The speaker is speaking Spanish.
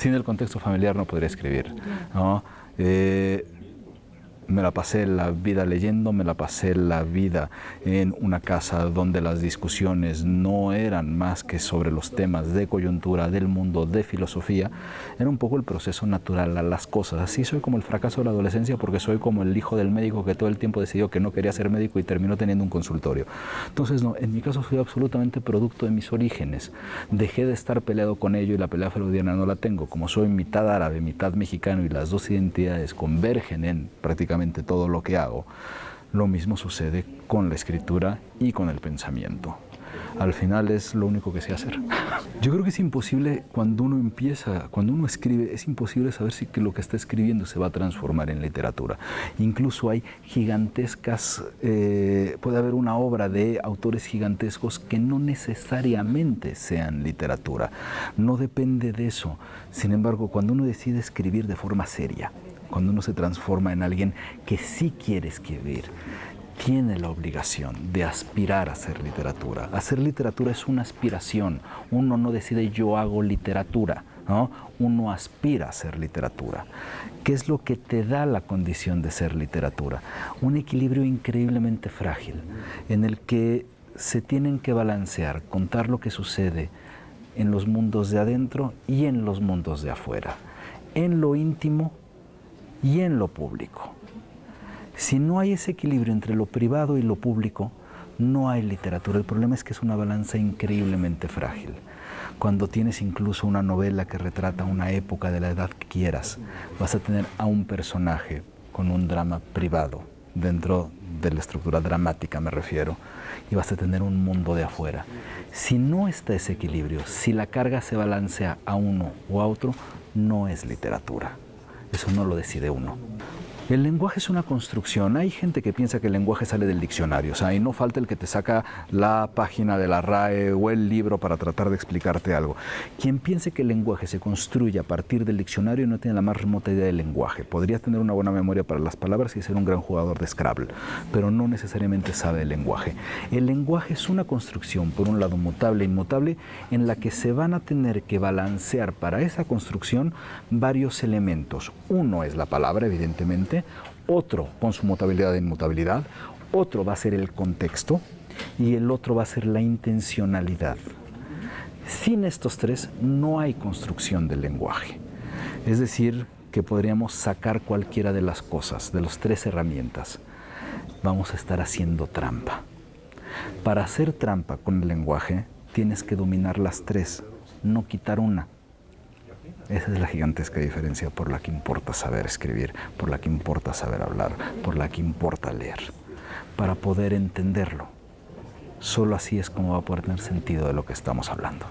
Sin el contexto familiar no podría escribir, ¿no? Me la pasé la vida leyendo, me la pasé la vida en una casa donde las discusiones no eran más que sobre los temas de coyuntura, del mundo, de filosofía. Era un poco el proceso natural a las cosas. Así soy como el fracaso de la adolescencia, porque soy como el hijo del médico que todo el tiempo decidió que no quería ser médico y terminó teniendo un consultorio. Entonces, no, en mi caso soy absolutamente producto de mis orígenes. Dejé de estar peleado con ello y la pelea freudiana no la tengo. Como soy mitad árabe, mitad mexicano y las dos identidades convergen en prácticamente todo lo que hago, lo mismo sucede con la escritura y con el pensamiento. Al final es lo único que sé hacer. Yo creo que es imposible cuando uno empieza, cuando uno escribe, es imposible saber si que lo que está escribiendo se va a transformar en literatura. Incluso hay gigantescas, puede haber una obra de autores gigantescos que no necesariamente sean literatura. No depende de eso. Sin embargo, cuando uno decide escribir de forma seria, cuando uno se transforma en alguien que sí quiere escribir, tiene la obligación de aspirar a hacer literatura. Hacer literatura es una aspiración. Uno no decide yo hago literatura, ¿no? Uno aspira a hacer literatura. ¿Qué es lo que te da la condición de ser literatura? Un equilibrio increíblemente frágil en el que se tienen que balancear, contar lo que sucede en los mundos de adentro y en los mundos de afuera, en lo íntimo y en lo público. Si no hay ese equilibrio entre lo privado y lo público, no hay literatura. El problema es que es una balanza increíblemente frágil. Cuando tienes incluso una novela que retrata una época de la edad que quieras, vas a tener a un personaje con un drama privado, dentro de la estructura dramática me refiero, y vas a tener un mundo de afuera. Si no está ese equilibrio, si la carga se balancea a uno o a otro, no es literatura. Eso no lo decide uno. El lenguaje es una construcción. Hay gente que piensa que el lenguaje sale del diccionario. O sea, y no falta el que te saca la página de la RAE o el libro para tratar de explicarte algo. Quien piense que el lenguaje se construye a partir del diccionario no tiene la más remota idea del lenguaje. Podría tener una buena memoria para las palabras y ser un gran jugador de Scrabble, pero no necesariamente sabe el lenguaje. El lenguaje es una construcción, por un lado mutable e inmutable, en la que se van a tener que balancear para esa construcción varios elementos. Uno es la palabra, evidentemente. Otro con su mutabilidad e inmutabilidad, otro va a ser el contexto y el otro va a ser la intencionalidad. Sin estos tres no hay construcción del lenguaje. Es decir, que podríamos sacar cualquiera de las cosas, de las tres herramientas. Vamos a estar haciendo trampa. Para hacer trampa con el lenguaje tienes que dominar las tres, no quitar una. Esa es la gigantesca diferencia por la que importa saber escribir, por la que importa saber hablar, por la que importa leer. Para poder entenderlo, solo así es como va a poder tener sentido de lo que estamos hablando.